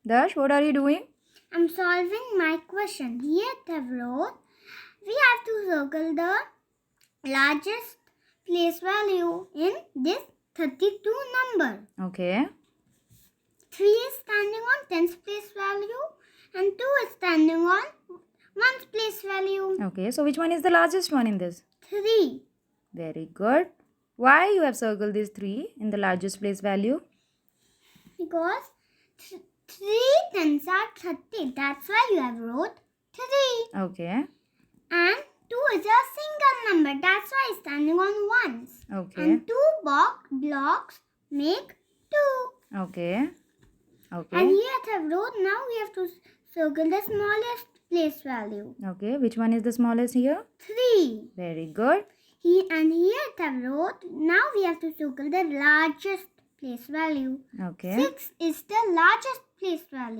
Dash, what are you doing? I'm solving my question. Here the wrote, we have to circle the largest place value in this 32 number. Okay. 3 is standing on 10th place value and 2 is standing on 1st place value. Okay, so which one is the largest one in this? 3. Very good. Why you have circled this 3 in the largest place value? Because 3 tens are 30. That's why you have wrote 3. Okay. And 2 is a single number. That's why it's standing on ones. Okay. And 2 blocks make 2. Okay. Okay. And here I have wrote, now we have to circle the smallest place value. Okay, which one is the smallest here? 3. Very good. Here I have wrote, now we have to circle the largest place value. Okay. 6 is the largest place value.